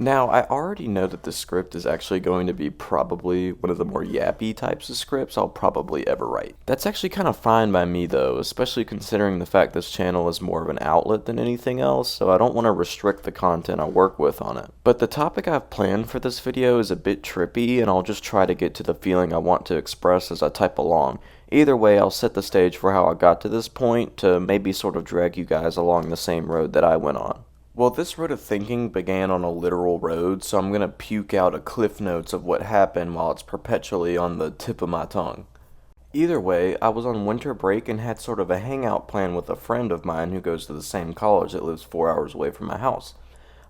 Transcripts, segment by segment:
Now, I already know that the script is actually going to be probably one of the more yappy types of scripts I'll probably ever write. That's actually kind of fine by me though, especially considering the fact this channel is more of an outlet than anything else, so I don't want to restrict the content I work with on it. But the topic I've planned for this video is a bit trippy, and I'll just try to get to the feeling I want to express as I type along. Either way, I'll set the stage for how I got to this point to maybe sort of drag you guys along the same road that I went on. Well, this road of thinking began on a literal road, so I'm going to puke out a cliff notes of what happened while it's perpetually on the tip of my tongue. Either way, I was on winter break and had sort of a hangout plan with a friend of mine who goes to the same college that lives 4 hours away from my house.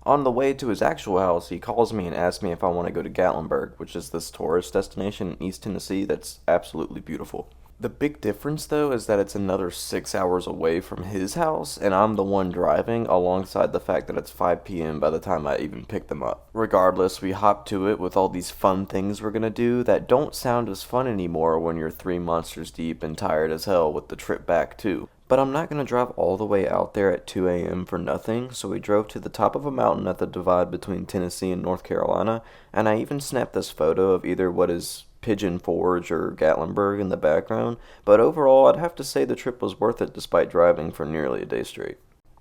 On the way to his actual house, he calls me and asks me if I want to go to Gatlinburg, which is this tourist destination in East Tennessee that's absolutely beautiful. The big difference, though, is that it's another 6 hours away from his house, and I'm the one driving, alongside the fact that it's 5 p.m. by the time I even pick them up. Regardless, we hop to it with all these fun things we're gonna do that don't sound as fun anymore when you're 3 monsters deep and tired as hell with the trip back, too. But I'm not gonna drive all the way out there at 2 a.m. for nothing, so we drove to the top of a mountain at the divide between Tennessee and North Carolina, and I even snapped this photo of either what is Pigeon Forge or Gatlinburg in the background, but overall I'd have to say the trip was worth it despite driving for nearly a day straight.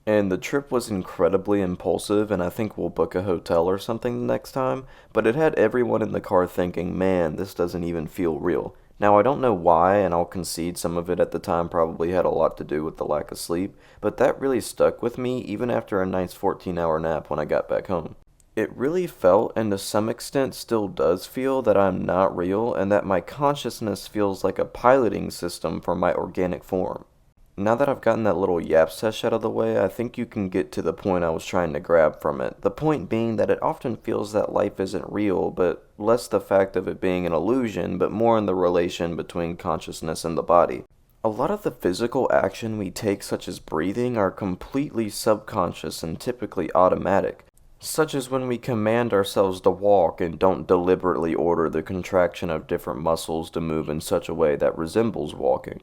And the trip was incredibly impulsive, and I think we'll book a hotel or something the next time, but it had everyone in the car thinking, man, this doesn't even feel real. Now I don't know why, and I'll concede some of it at the time probably had a lot to do with the lack of sleep, but that really stuck with me even after a nice 14-hour nap when I got back home. It really felt, and to some extent still does feel, that I'm not real and that my consciousness feels like a piloting system for my organic form. Now that I've gotten that little yap sesh out of the way, I think you can get to the point I was trying to grab from it. The point being that it often feels that life isn't real, but less the fact of it being an illusion, but more in the relation between consciousness and the body. A lot of the physical action we take, such as breathing, are completely subconscious and typically automatic. Such as when we command ourselves to walk and don't deliberately order the contraction of different muscles to move in such a way that resembles walking.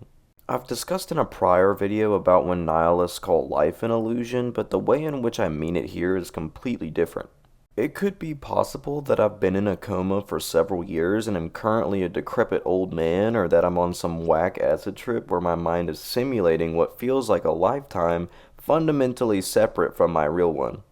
I've discussed in a prior video about when nihilists call life an illusion, but the way in which I mean it here is completely different. It could be possible that I've been in a coma for several years and am currently a decrepit old man, or that I'm on some whack acid trip where my mind is simulating what feels like a lifetime fundamentally separate from my real one.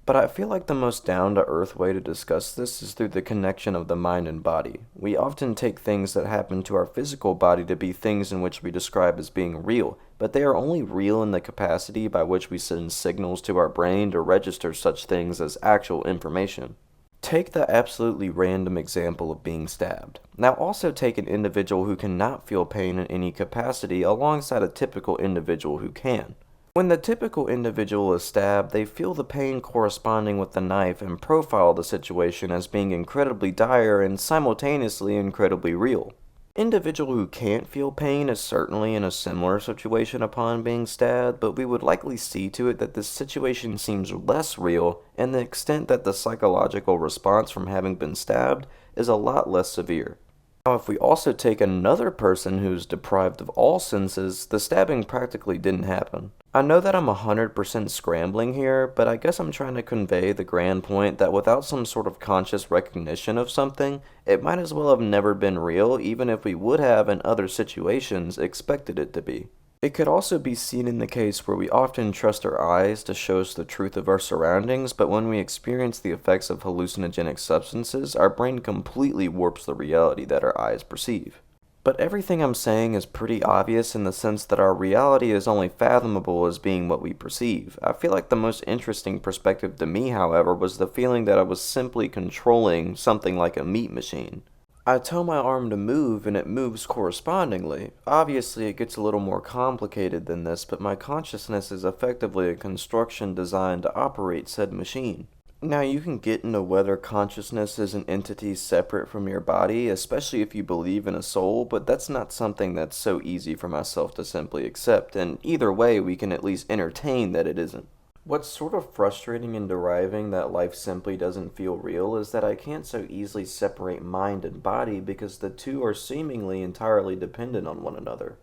But I feel like the most down-to-earth way to discuss this is through the connection of the mind and body. We often take things that happen to our physical body to be things in which we describe as being real, but they are only real in the capacity by which we send signals to our brain to register such things as actual information. Take the absolutely random example of being stabbed. Now also take an individual who cannot feel pain in any capacity alongside a typical individual who can. When the typical individual is stabbed, they feel the pain corresponding with the knife and profile the situation as being incredibly dire and simultaneously incredibly real. Individual who can't feel pain is certainly in a similar situation upon being stabbed, but we would likely see to it that this situation seems less real in the extent that the psychological response from having been stabbed is a lot less severe. Now, if we also take another person who's deprived of all senses, the stabbing practically didn't happen. I know that I'm 100% scrambling here, but I guess I'm trying to convey the grand point that without some sort of conscious recognition of something, it might as well have never been real, even if we would have, in other situations, expected it to be. It could also be seen in the case where we often trust our eyes to show us the truth of our surroundings, but when we experience the effects of hallucinogenic substances, our brain completely warps the reality that our eyes perceive. But everything I'm saying is pretty obvious in the sense that our reality is only fathomable as being what we perceive. I feel like the most interesting perspective to me, however, was the feeling that I was simply controlling something like a meat machine. I tell my arm to move and it moves correspondingly. Obviously it gets a little more complicated than this, but my consciousness is effectively a construction designed to operate said machine. Now you can get into whether consciousness is an entity separate from your body, especially if you believe in a soul, but that's not something that's so easy for myself to simply accept, and either way we can at least entertain that it isn't. What's sort of frustrating in deriving that life simply doesn't feel real is that I can't so easily separate mind and body because the two are seemingly entirely dependent on one another.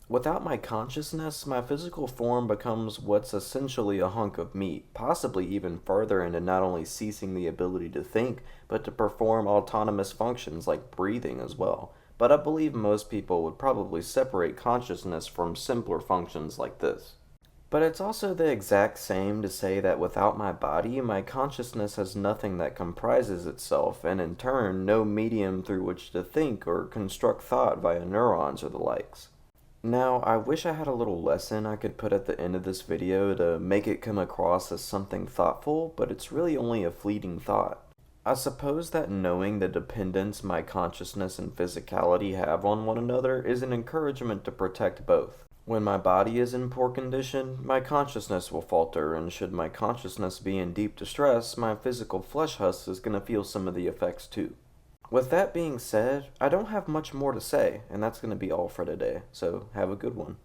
Without my consciousness, my physical form becomes what's essentially a hunk of meat, possibly even further into not only ceasing the ability to think, but to perform autonomous functions like breathing as well. But I believe most people would probably separate consciousness from simpler functions like this. But it's also the exact same to say that without my body, my consciousness has nothing that comprises itself, and in turn, no medium through which to think or construct thought via neurons or the likes. Now, I wish I had a little lesson I could put at the end of this video to make it come across as something thoughtful, but it's really only a fleeting thought. I suppose that knowing the dependence my consciousness and physicality have on one another is an encouragement to protect both. When my body is in poor condition, my consciousness will falter, and should my consciousness be in deep distress, my physical flesh husk is going to feel some of the effects too. With that being said, I don't have much more to say, and that's going to be all for today, so have a good one.